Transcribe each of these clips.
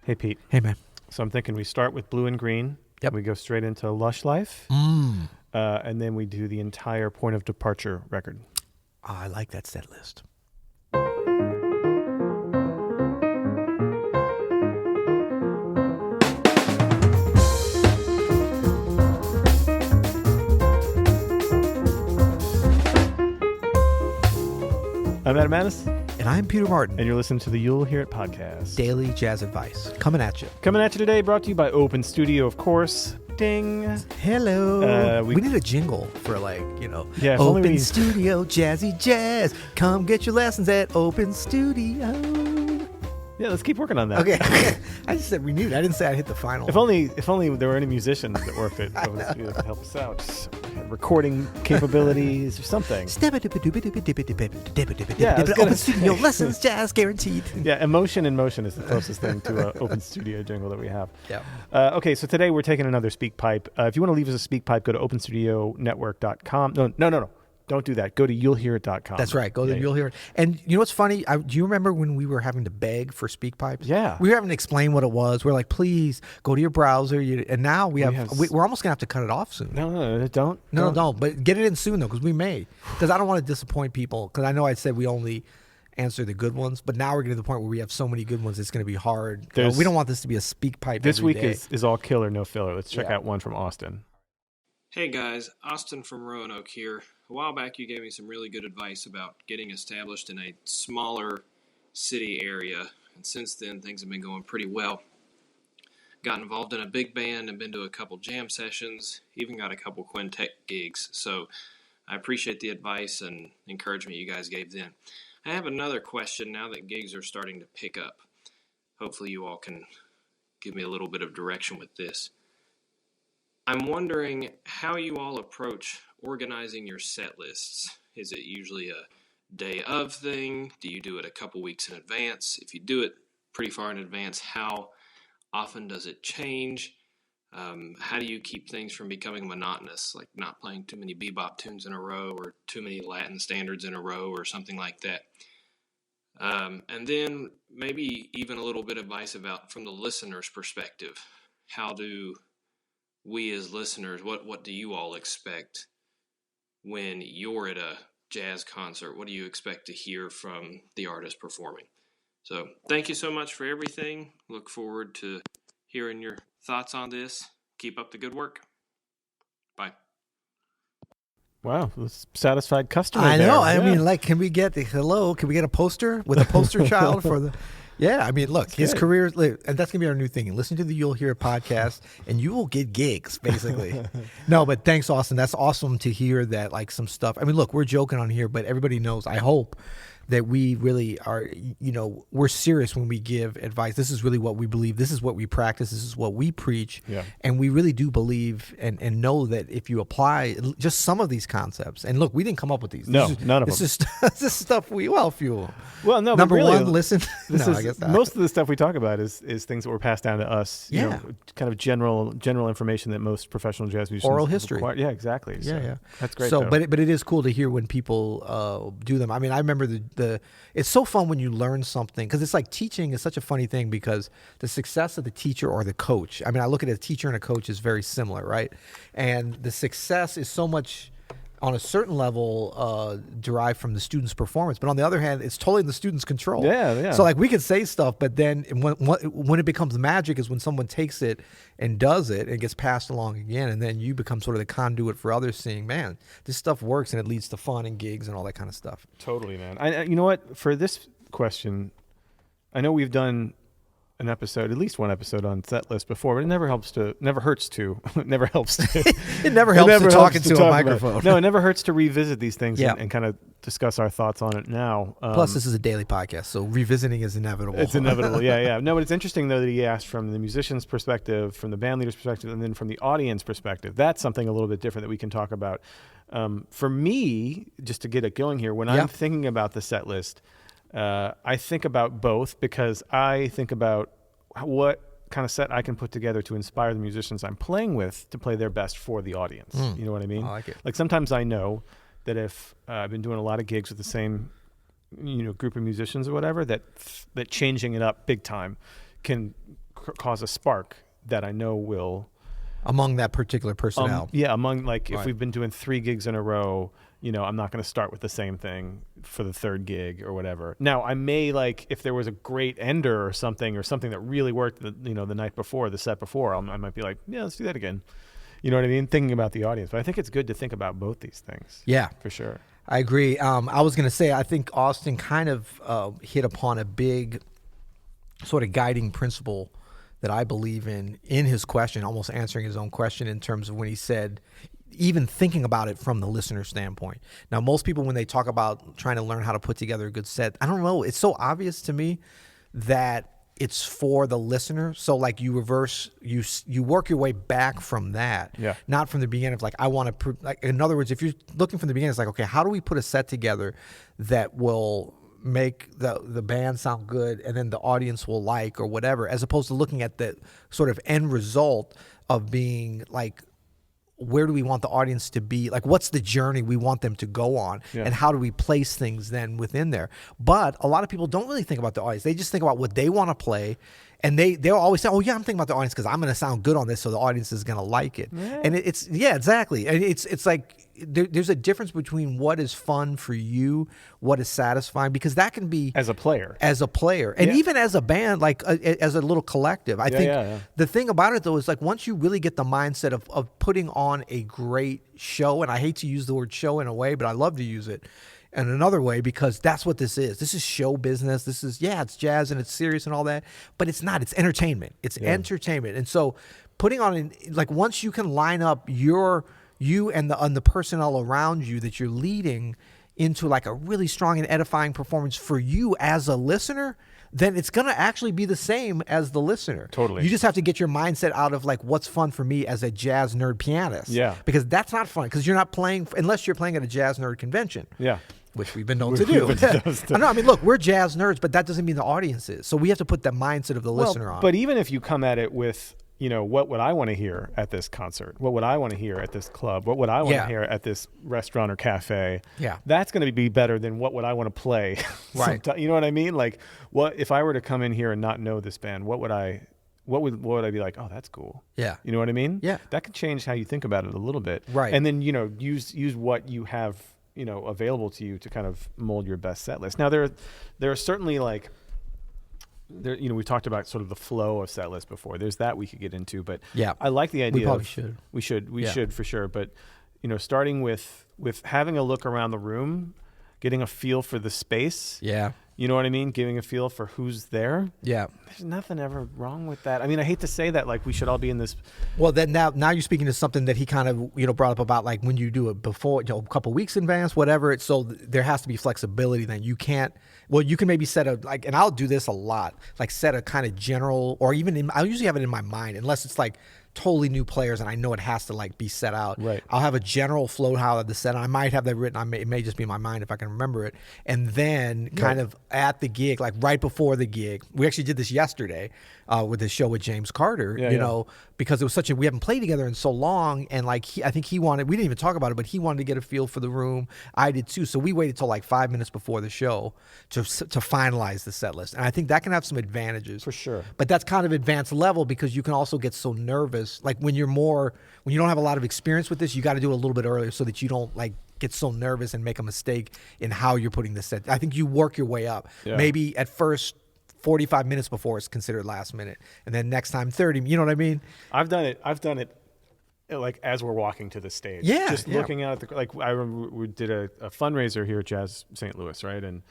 Hey, Pete. Hey, man. So I'm thinking we start with Blue and Green. Yep. We go straight into Lush Life. And then we do the entire Point of Departure record. Oh, I like that set list. I'm Adam Maness. And I'm Peter Martin. And you're listening to the You'll Hear It podcast. Daily jazz advice. Coming at you. Coming at you today, brought to you by Open Studio, of course. Ding. Hello. We need a jingle for Yeah, Open Studio, Jazzy Jazz. Come get your lessons at Open Studio. Yeah, let's keep working on that. Okay. I just said we need it. I didn't say I'd hit the final. If only there were any musicians that worked at Open Studio that could help us out. Recording capabilities or something. Yeah, Open Studio lessons, jazz guaranteed. Yeah, emotion in motion is the closest thing to an Open Studio jingle that we have. Yeah. Okay, so today we're taking another speak pipe. If you want to leave us a speak pipe, go to openstudio.network.com. No. Don't do that. Go to you'llhearit.com. That's right. Go to You'll Hear It. And you know what's funny? Do you remember when we were having to beg for speak pipes? Yeah. We were having to explain what it was. We're like, please go to your browser. And now we're almost going to have to cut it off soon. No, don't. No. But get it in soon, though, because we may. Because I don't want to disappoint people. Because I know I said we only answer the good ones. But now we're getting to the point where we have so many good ones, it's going to be hard. We don't want this to be a speak pipe this every week day. is all killer, no filler. Let's check out one from Austin. Hey guys, Austin from Roanoke here. A while back you gave me some really good advice about getting established in a smaller city area, and since then things have been going pretty well. Got involved in a big band and been to a couple jam sessions, even got a couple quintet gigs, so I appreciate the advice and encouragement you guys gave then. I have another question now that gigs are starting to pick up. Hopefully you all can give me a little bit of direction with this. I'm wondering how you all approach organizing your set lists. Is it usually a day of thing? Do you do it a couple weeks in advance? If you do it pretty far in advance, how often does it change? How do you keep things from becoming monotonous, like not playing too many bebop tunes in a row or too many Latin standards in a row or something like that? And then maybe even a little bit of advice about from the listener's perspective. How do we as listeners, what do you all expect when you're at a jazz concert? What do you expect to hear from the artist performing? So thank you so much for everything. Look forward to hearing your thoughts on this. Keep up the good work. Bye. Wow, satisfied customer. I know. There. I mean, can we get Can we get a poster with a poster child for the... Yeah, I mean, look, his career, and that's going to be our new thing. Listen to the You'll Hear It podcast, and you will get gigs, basically. No, but thanks, Austin. That's awesome to hear that, some stuff. I mean, look, we're joking on here, but everybody knows, I hope, that we really are, we're serious when we give advice. This is really what we believe. This is what we practice. This is what we preach. Yeah. And we really do believe and know that if you apply just some of these concepts, and look, we didn't come up with these. None of them. This is stuff few. Well, no, number really, one, listen. I guess not. Most of the stuff we talk about is things that were passed down to us. You know, kind of general information that most professional jazz musicians oral history. Require. Yeah, exactly. So yeah. That's great. So, but it is cool to hear when people do them. I mean, I remember it's so fun when you learn something, because it's like teaching is such a funny thing, because the success of the teacher or the coach. I mean, I look at a teacher and a coach is very similar, right? And the success is so much, on a certain level, derived from the student's performance, but on the other hand, it's totally in the student's control. Yeah. So we can say stuff, but then when it becomes magic is when someone takes it and does it and gets passed along again, and then you become sort of the conduit for others seeing, man, this stuff works, and it leads to fun and gigs and all that kind of stuff. Totally, man. You know what? For this question, I know we've done at least one episode on set list before, but it never hurts to It never helps to talk into a microphone. No, it never hurts to revisit these things and kind of discuss our thoughts on it now. Plus, this is a daily podcast, so revisiting is inevitable. It's inevitable, yeah. No, but it's interesting, though, that he asked from the musician's perspective, from the band leader's perspective, and then from the audience perspective. That's something a little bit different that we can talk about. For me, just to get it going here, when I'm thinking about the set list, I think about both, because I think about what kind of set I can put together to inspire the musicians I'm playing with to play their best for the audience. You know what I mean? I like it. Like sometimes I know that if I've been doing a lot of gigs with the same group of musicians or whatever, that changing it up big time can cause a spark that I know will among that particular personnel. among like if Right. we've been doing 3 gigs in a row, I'm not going to start with the same thing for the third gig or whatever. Now, I may like if there was a great ender or something that really worked, the night before, the set before, I might be like, yeah, let's do that again. You know what I mean? Thinking about the audience. But I think it's good to think about both these things. Yeah, For sure. I agree. I was going to say, I think Austin kind of hit upon a big sort of guiding principle that I believe in his question, almost answering his own question in terms of when he said, even thinking about it from the listener standpoint. Now, most people, when they talk about trying to learn how to put together a good set, I don't know, it's so obvious to me that it's for the listener. So like you work your way back from that, Yeah. not from the beginning of like, I want to, like, in other words, if you're looking from the beginning, it's like, okay, how do we put a set together that will make the band sound good and then the audience will like or whatever, as opposed to looking at the sort of end result of being like, where do we want the audience to be? Like, what's the journey we want them to go on? Yeah. And how do we place things then within there? But a lot of people don't really think about the audience. They just think about what they want to play. And they'll always say, oh, yeah, I'm thinking about the audience because I'm going to sound good on this, so the audience is going to like it. Yeah. And it's exactly. And it's like there's a difference between what is fun for you, what is satisfying, because that can be As a player. and Yeah. even as a band, like as a little collective. I think yeah. the thing about it though is like once you really get the mindset of putting on a great show, and I hate to use the word show in a way, but I love to use it in another way because that's what this is. This is show business. This is, it's jazz and it's serious and all that, but it's not. It's entertainment. It's entertainment. And so putting on, like once you can line up you and the personnel around you that you're leading into like a really strong and edifying performance for you as a listener, then it's going to actually be the same as the listener. Totally. You just have to get your mindset out of like what's fun for me as a jazz nerd pianist. Yeah. Because that's not fun because you're not playing unless you're playing at a jazz nerd convention. Yeah. Which we've been known to do. I know. I mean, look, we're jazz nerds, but that doesn't mean the audience is. So we have to put the mindset of the listener on. But even if you come at it with, what would I want to hear at this concert? What would I want to hear at this club? What would I want to hear at this restaurant or cafe? Yeah. That's going to be better than what would I want to play. Right. You know what I mean? Like, what if I were to come in here and not know this band? What would I be like? Oh, that's cool. Yeah. You know what I mean? Yeah. That could change how you think about it a little bit. Right. And then, use what you have, available to you to kind of mold your best set list. Now there are certainly like we talked about sort of the flow of set list before. There's that we could get into, but Yeah. I like the idea. We probably should. We Yeah. should for sure. But starting with having a look around the room, getting a feel for the space. Yeah. You know what I mean? Giving a feel for who's there. Yeah. There's nothing ever wrong with that. I mean, I hate to say that, like we should all be in this. Well, then now you're speaking to something that he kind of brought up about like when you do it before a couple weeks in advance, whatever. So there has to be flexibility. Then you can't. Well, you can maybe set and I'll do this a lot, like set a kind of general, or even I'll usually have it in my mind, unless it's like totally new players and I know it has to like be set out. Right. I'll have a general flow how the set. I might have that written. It may just be in my mind if I can remember it. And then kind of at the gig, like right before the gig, we actually did this yesterday with this show with James Carter. Because it was we haven't played together in so long, and like I think he wanted. We didn't even talk about it, but he wanted to get a feel for the room. I did too. So we waited till like 5 minutes before the show to finalize the set list, and I think that can have some advantages For sure. But that's kind of advanced level because you can also get so nervous. Like when you don't have a lot of experience with this, you got to do it a little bit earlier so that you don't like get so nervous and make a mistake in how you're putting the set. I think you work your way up. Yeah. Maybe at first 45 minutes before it's considered last minute, and then next time 30. You know what I mean? I've done it like as we're walking to the stage. Yeah, Just yeah. looking out at the, like I remember we did a fundraiser here at Jazz St. Louis, right? And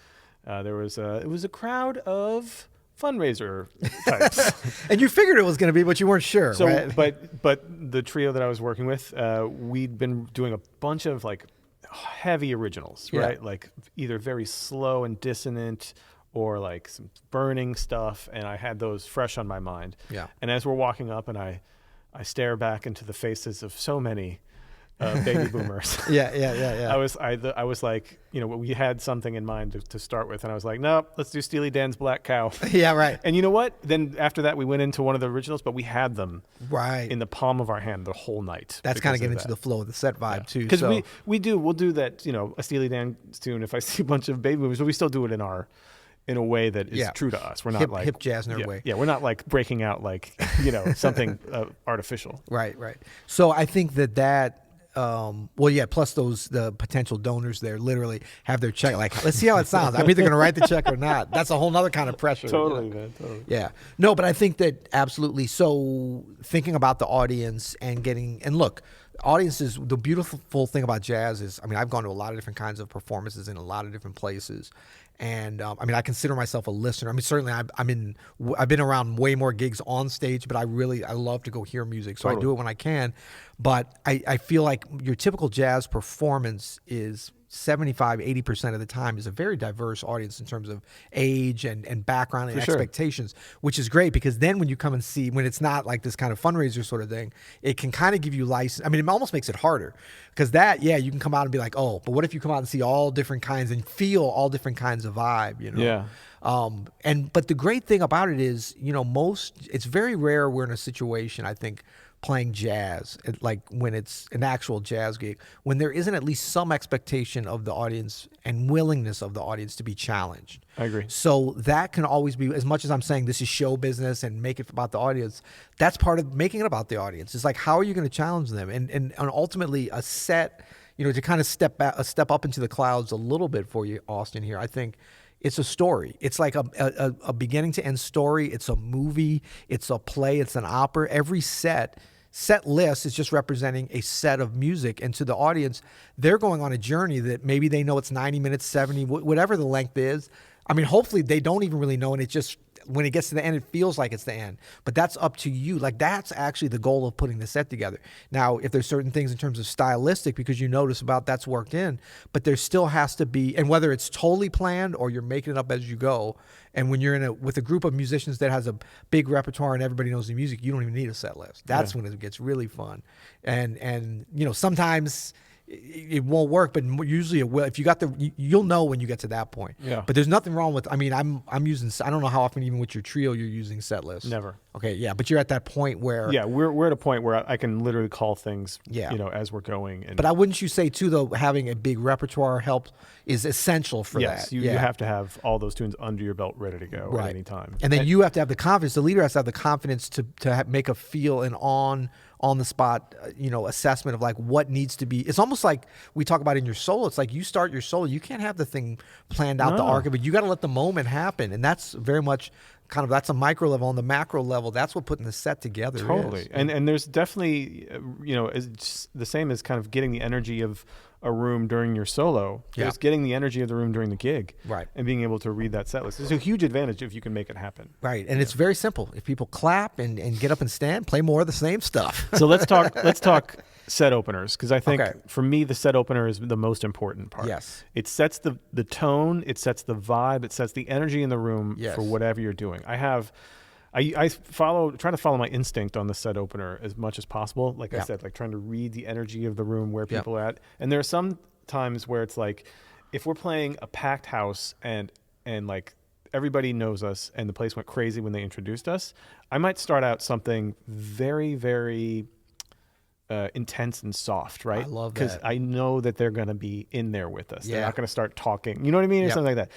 it was a crowd of fundraiser types. And you figured it was going to be, but you weren't sure. So, right? but the trio that I was working with, we'd been doing a bunch of like heavy originals, Yeah. right? Like either very slow and dissonant or like some burning stuff, and I had those fresh on my mind. Yeah. And as we're walking up, and I stare back into the faces of so many baby boomers. Yeah. I was like, we had something in mind to start with, and I was like, no, let's do Steely Dan's Black Cow. Yeah, right. And you know what? Then after that, we went into one of the originals, but we had them Right. in the palm of our hand the whole night. That's kind of because getting that. into the flow of the set vibe too. Because So we'll do that, a Steely Dan tune. If I see a bunch of baby boomers, but we still do it in our in a way that is Yeah. true to us. We're not hip jazz nerd yeah, way. Yeah, we're not like breaking out like, something artificial. Right. So I think that plus the potential donors there literally have their check. Like, let's see how it sounds. I'm either going to write the check or not. That's a whole nother kind of pressure. Totally, man. Totally. Yeah. No, but I think that absolutely. So thinking about the audience and look, audiences, the beautiful thing about jazz is, I mean, I've gone to a lot of different kinds of performances in a lot of different places. And I mean, I consider myself a listener. I mean, certainly I've been around way more gigs on stage, but I love to go hear music. So I do it when I can. But I feel like your typical jazz performance is 75-80% of the time is a very diverse audience in terms of age and background and expectations, which is great, because then when you come and see, when it's not like this kind of fundraiser sort of thing, it can kind of give you license. I mean, it almost makes it harder, because you can come out and be like, oh, but what if you come out and see all different kinds and feel all different kinds of vibe, Yeah. But the great thing about it is, it's very rare we're in a situation, I think, playing jazz, like when it's an actual jazz gig, when there isn't at least some expectation of the audience and willingness of the audience to be challenged. I agree. So that can always be, as much as I'm saying this is show business and make it about the audience, that's part of making it about the audience. It's like, how are you going to challenge them? And ultimately a set, to kind of step up into the clouds a little bit for you, Austin, here, I think it's a story. It's like a beginning to end story. It's a movie. It's a play. It's an opera. Every set list is just representing a set of music, and to the audience, they're going on a journey that maybe they know it's 90 minutes, 70, whatever the length is. I mean, hopefully they don't even really know, and it just, when it gets to the end, it feels like it's the end. But that's up to you. Like, that's actually the goal of putting the set together. Now, if there's certain things in terms of stylistic, because you notice about that's worked in, but there still has to be, and whether it's totally planned or you're making it up as you go, and when you're with a group of musicians that has a big repertoire and everybody knows the music, you don't even need a set list. That's when it gets really fun. And sometimes it won't work, but usually it will. If you got you'll know when you get to that point. Yeah. But there's nothing wrong with, I mean, I'm using, I don't know how often even with your trio you're using set lists. Never. Okay, yeah, but you're at that point where. Yeah, we're at a point where I can literally call things, Yeah. As we're going. And But wouldn't you say too, though, having a big repertoire is essential for yes, that? you have to have all those tunes under your belt ready to go at any time. And then you have to have the confidence. The leader has to have the confidence to make a feel and on the spot, assessment of like what needs to be. It's almost like we talk about in your solo. It's like you start your solo. You can't have the thing planned out, the arc of it. You got to let the moment happen. And that's very much kind of, that's a micro level. On the macro level, that's what putting the set together Totally. is. And there's definitely, it's the same as kind of getting the energy of a room during your solo. Yeah. It's getting the energy of the room during the gig. Right. And being able to read that set list. It's a huge advantage if you can make it happen. Right. And it's very simple. If people clap and get up and stand, play more of the same stuff. So let's talk set openers, because I think Okay. for me the set opener is the most important part. Yes. It sets the tone, it sets the vibe, it sets the energy in the room Yes. for whatever you're doing. I try to follow my instinct on the set opener as much as possible. Like I said, like trying to read the energy of the room, where people are at. And there are some times where it's like, if we're playing a packed house and like everybody knows us and the place went crazy when they introduced us, I might start out something very, very intense and soft, right? I love that. Because I know that they're going to be in there with us. Yeah. They're not going to start talking. You know what I mean? Or something like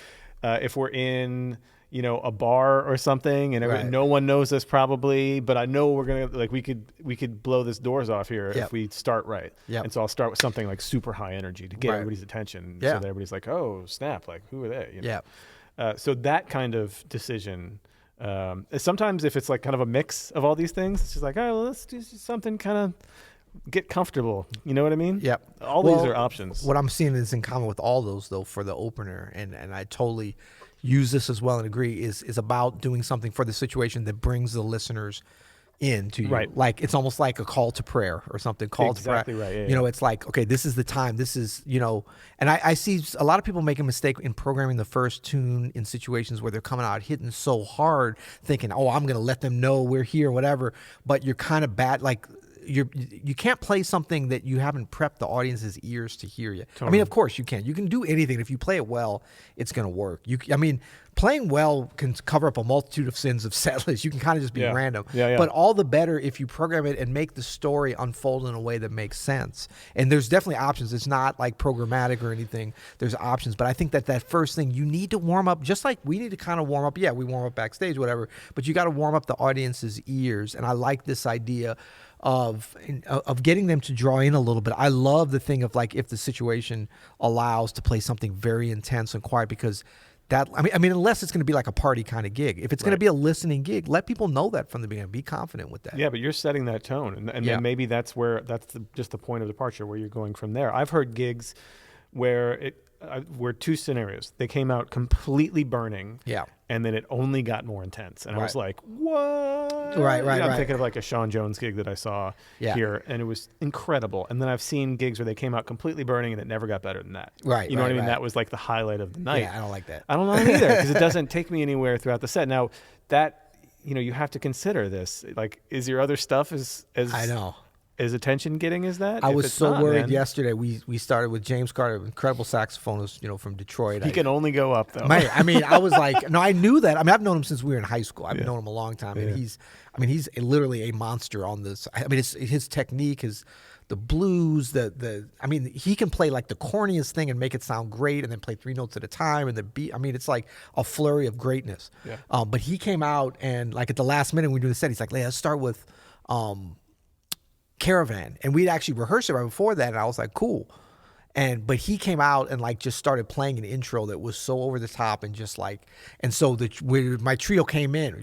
that. If we're in, a bar or something, and no one knows us probably, but I know we're going to, like, we could blow this doors off here if we start right. Yep. And so I'll start with something like super high energy to get everybody's attention. So that everybody's like, oh, snap. Like, who are they? So that kind of decision, sometimes if it's like kind of a mix of all these things, it's just like, oh, well, let's do something kind of get comfortable. You know what I mean? Yep. All these are options. What I'm seeing is in common with all those, though, for the opener, and I totally use this as well and agree, is about doing something for the situation that brings the listeners in to you. Right. Like, it's almost like a call to prayer or something. Exactly to prayer. right. Yeah, It's like, okay, this is the time. This is, and I see a lot of people make a mistake in programming the first tune in situations where they're coming out hitting so hard, thinking, oh, I'm going to let them know we're here, whatever. But you're kind of bad. Like, you can't play something that you haven't prepped the audience's ears to hear yet. Totally. I mean, of course you can. You can do anything. If you play it well, it's going to work. I mean, playing well can cover up a multitude of sins of set lists. You can kind of just be random. Yeah. But all the better if you program it and make the story unfold in a way that makes sense. And there's definitely options. It's not like programmatic or anything. There's options. But I think that first thing, you need to warm up, just like we need to kind of warm up. Yeah, we warm up backstage, whatever. But you got to warm up the audience's ears. And I like this idea of getting them to draw in a little bit. I love the thing of like if the situation allows to play something very intense and quiet, because that, I mean, unless it's going to be like a party kind of gig. If it's going to be a listening gig, let people know that from the beginning. Be confident with that. Yeah, but you're setting that tone, and then maybe that's just the point of departure where you're going from there. I've heard gigs where were two scenarios. They came out completely burning. Yeah. And then it only got more intense. And I was like, what? Right. I'm thinking of like a Sean Jones gig that I saw here, and it was incredible. And then I've seen gigs where they came out completely burning and it never got better than that. Right. You know what I mean? Right. That was like the highlight of the night. Yeah, I don't like that. I don't like either, because it doesn't take me anywhere throughout the set. Now, that, you have to consider this. Like, is your other stuff as I know. As attention getting as that? I If was it's so not, worried man, yesterday. We started with James Carter, incredible saxophonist, from Detroit. He can only go up, though. I mean, I was like, no, I knew that. I mean, I've known him since we were in high school. I've known him a long time, and he's literally a monster on this. I mean, it's his technique, the blues, I mean, he can play like the corniest thing and make it sound great, and then play 3 notes at a time, and the beat. I mean, it's like a flurry of greatness. Yeah. But he came out, and like at the last minute when we do the set, he's like, let's start with Caravan, and we'd actually rehearsed it right before that, and I was like, cool. But he came out and like just started playing an intro that was so over the top, and just like, and so my trio came in,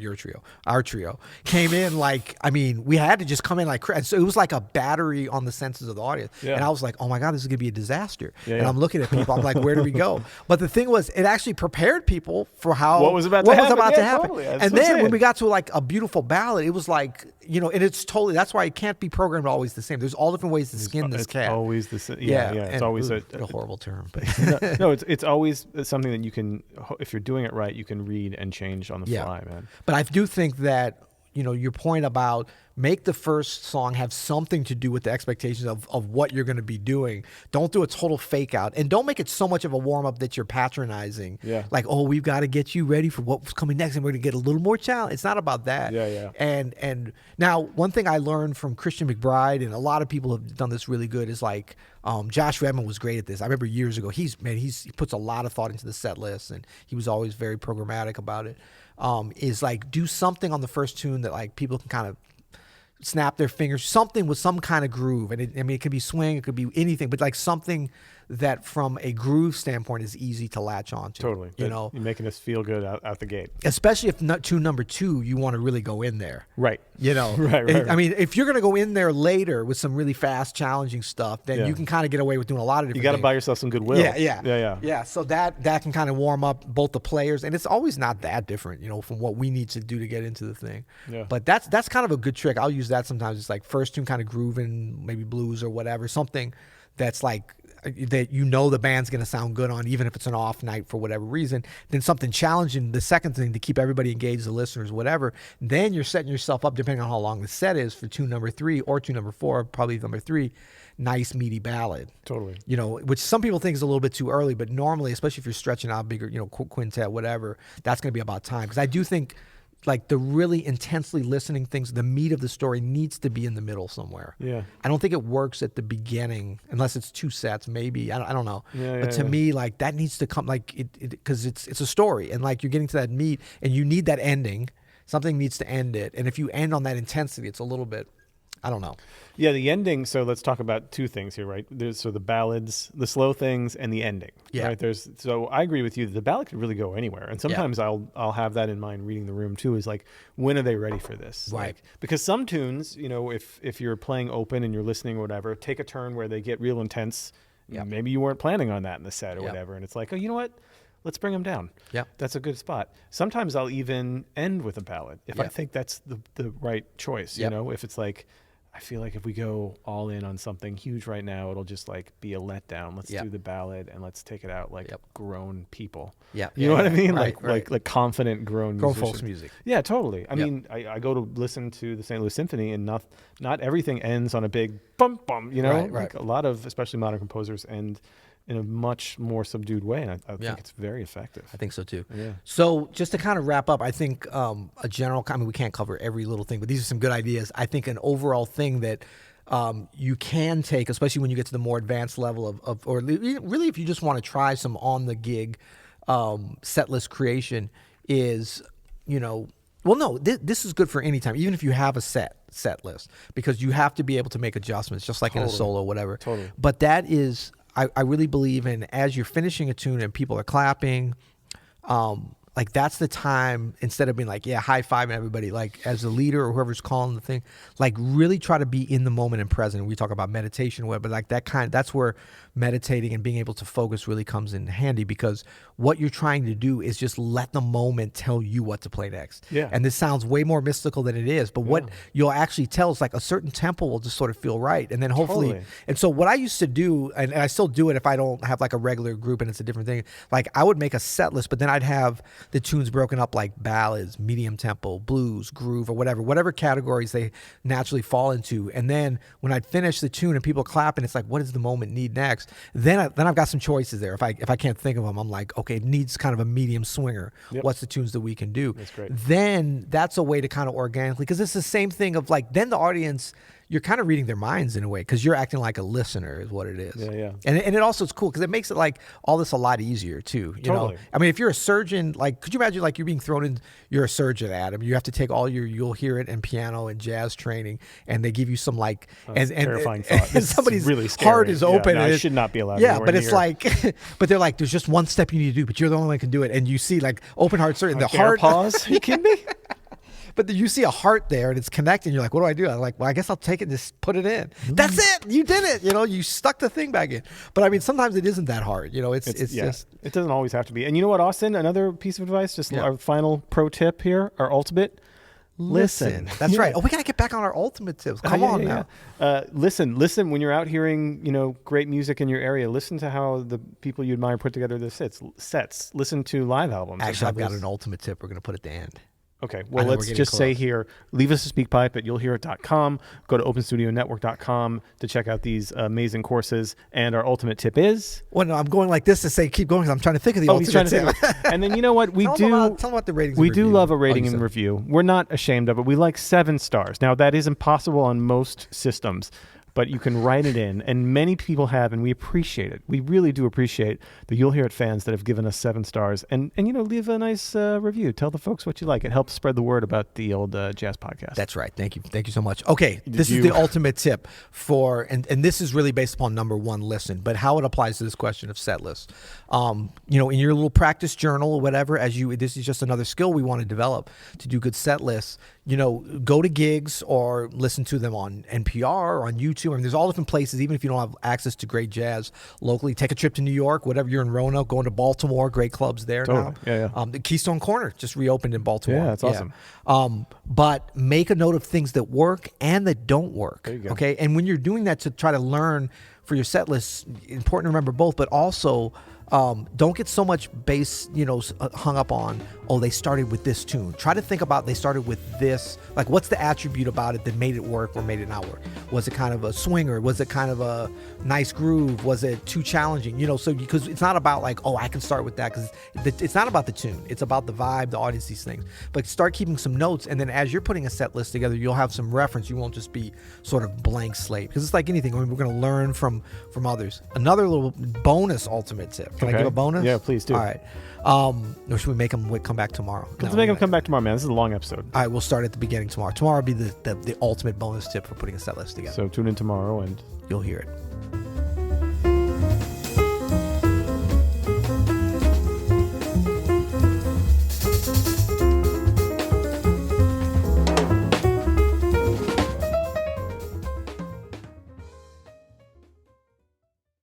our trio came in, like, I mean, we had to just come in like, and so it was like a battery on the senses of the audience. Yeah. And I was like, oh my God, this is gonna be a disaster. Yeah, and I'm looking at people, I'm like, where do we go? But the thing was, it actually prepared people for what was about to happen. Totally. That's And what I'm then when saying. we got to like a beautiful ballad, it was like, and it's totally, that's why it can't be programmed always the same. There's all different ways to skin this cat. It's always the same. Yeah. It's always a horrible term. But no, it's always something that you can, if you're doing it right, you can read and change on the fly, man. But I do think that, your point about make the first song have something to do with the expectations of what you're going to be doing. Don't do a total fake out, and don't make it so much of a warm up that you're patronizing. Yeah. Like, oh, we've got to get you ready for what's coming next, and we're going to get a little more challenge. It's not about that. Yeah. And now one thing I learned from Christian McBride, and a lot of people have done this really good, is like Josh Redman was great at this. I remember years ago, he puts a lot of thought into the set list, and he was always very programmatic about it. Is like do something on the first tune that like people can kind of snap their fingers, something with some kind of groove. And it could be swing, it could be anything, but like something that from a groove standpoint is easy to latch on to. Totally. You're making us feel good out the gate. Especially if number 2, you want to really go in there. Right. Right. I mean, if you're going to go in there later with some really fast, challenging stuff, then you can kind of get away with doing a lot of different things. You got to buy yourself some goodwill. Yeah. So that can kind of warm up both the players, and it's always not that different, from what we need to do to get into the thing. Yeah. But that's kind of a good trick. I'll use that sometimes. It's like first tune kind of grooving, maybe blues or whatever, something that's like that the band's going to sound good on, even if it's an off night for whatever reason. Then something challenging, the second thing, to keep everybody engaged, the listeners, whatever. Then you're setting yourself up, depending on how long the set is, for tune number 3 or tune number 4, probably number 3, nice meaty ballad. Totally. Which some people think is a little bit too early, but normally, especially if you're stretching out bigger, quintet, whatever, that's going to be about time. Because I do think like the really intensely listening things, the meat of the story needs to be in the middle somewhere. Yeah. I don't think it works at the beginning unless it's 2 sets, maybe. I don't know. But to me, like that needs to come, like because it's a story, and like you're getting to that meat, and you need that ending. Something needs to end it, and if you end on that intensity, it's a little bit, I don't know. Yeah, the ending. So let's talk about 2 things here, right? There's the ballads, the slow things, and the ending. Yeah. Right. So I agree with you. The ballad could really go anywhere, and sometimes I'll have that in mind reading the room too. Is like, when are they ready for this? Right. Like, because some tunes, if you're playing open and you're listening or whatever, take a turn where they get real intense. Yep. Maybe you weren't planning on that in the set or Yep. whatever, and it's like, oh, you know what? Let's bring them down. Yeah. That's a good spot. Sometimes I'll even end with a ballad if I think that's the right choice. Yep. If it's like, I feel like if we go all in on something huge right now, it'll just like be a letdown. Let's do the ballad and let's take it out like grown people. Yeah. You know what I mean? Right, like confident grown folks music. Yeah, totally. I mean, I go to listen to the St. Louis Symphony, and not everything ends on a big bum bum, you know? Right. Like a lot of, especially modern composers, end in a much more subdued way, and I think it's very effective. I think so too. Yeah. So just to kind of wrap up, I think a general, I mean, we can't cover every little thing, but these are some good ideas. I think an overall thing that you can take, especially when you get to the more advanced level of or really if you just want to try some on the gig set list creation is, this is good for any time, even if you have a set list, because you have to be able to make adjustments, just like in a solo, whatever. Totally. But that is, I really believe in, as you're finishing a tune and people are clapping, like that's the time, instead of being like, high-fiving everybody, like as a leader or whoever's calling the thing, like really try to be in the moment and present. We talk about meditation, but like that's where meditating and being able to focus really comes in handy, because what you're trying to do is just let the moment tell you what to play next. Yeah. And this sounds way more mystical than it is, but what you'll actually tell is like a certain tempo will just sort of feel right. And then hopefully, and so what I used to do, and I still do it if I don't have like a regular group and it's a different thing, like I would make a set list, but then I'd have the tunes broken up like ballads, medium tempo, blues, groove, or whatever categories they naturally fall into. And then when I'd finish the tune and people clap and it's like, what does the moment need next? Then I've got some choices there. If I can't think of them, I'm like, okay, it needs kind of a medium swinger. Yep. What's the tunes that we can do? That's great. Then that's a way to kind of organically, because it's the same thing of like, then the audience, you're kind of reading their minds in a way, because you're acting like a listener is what it is. Yeah. And it also is cool because it makes it like all this a lot easier too. You know, I mean, if you're a surgeon, like, could you imagine like you're being thrown in? You're a surgeon, Adam. You have to take all you'll hear it in piano and jazz training, and they give you some like terrifying thought. And somebody's really scary. heart is open. No, and I should not be allowed. Yeah, but it's like, but they're like, there's just one step you need to do, but you're the only one that can do it, and you see like open heart surgery, the heart pause. Are you kidding me? But you see a heart there and it's connecting. You're like, what do I do? I'm like, well, I guess I'll take it and just put it in. That's it. You did it. You stuck the thing back in. But I mean, sometimes it isn't that hard. It's just. It doesn't always have to be. And you know what, Austin? Another piece of advice, just our final pro tip here, our ultimate. Listen. That's right. Oh, we got to get back on our ultimate tips. Come on now. Listen when you're out hearing, great music in your area. Listen to how the people you admire put together their sets. Listen to live albums. Actually, I've got an ultimate tip we're going to put at the end. Okay, well, let's just say here, leave us a speak pipe at you'llhearit.com. Go to openstudionetwork.com to check out these amazing courses. And our ultimate tip is? Well, no, I'm going like this to say keep going because I'm trying to think of the ultimate tip. And then you know what? Tell them about the ratings. We do love a rating and review. We're not ashamed of it. We like 7 stars. Now, that is impossible on most systems, but you can write it in, and many people have, and we appreciate it. We really do appreciate the You'll Hear It fans that have given us 7 stars, and leave a nice review. Tell the folks what you like. It helps spread the word about the old jazz podcast. That's right. Thank you so much. Okay, this is the ultimate tip for, and this is really based upon number 1, listen, but how it applies to this question of set lists. In your little practice journal or whatever, this is just another skill we want to develop to do good set lists. Go to gigs or listen to them on NPR or on YouTube. I mean, there's all different places, even if you don't have access to great jazz locally. Take a trip to New York, whatever you're in Roanoke, going to Baltimore, great clubs there now. Yeah. The Keystone Corner just reopened in Baltimore. Yeah, that's awesome. But make a note of things that work and that don't work. There you go. Okay, and when you're doing that to try to learn for your set list, important to remember both, but also don't get so much bass, hung up on, they started with this tune. Try to think about they started with this. Like, what's the attribute about it that made it work or made it not work? Was it kind of a swinger? Was it kind of a nice groove? Was it too challenging? So because it's not about like, I can start with that, because it's not about the tune. It's about the vibe, the audience, these things. But start keeping some notes, and then as you're putting a set list together, you'll have some reference. You won't just be sort of blank slate, because it's like anything. We're going to learn from others. Another little bonus ultimate tip. Can I give a bonus? Yeah, please do. All right. Or should we make them come back tomorrow? Let's make them come back tomorrow, man. This is a long episode. All right, we'll start at the beginning tomorrow. Tomorrow will be the ultimate bonus tip for putting a set list together. So tune in tomorrow and you'll hear it.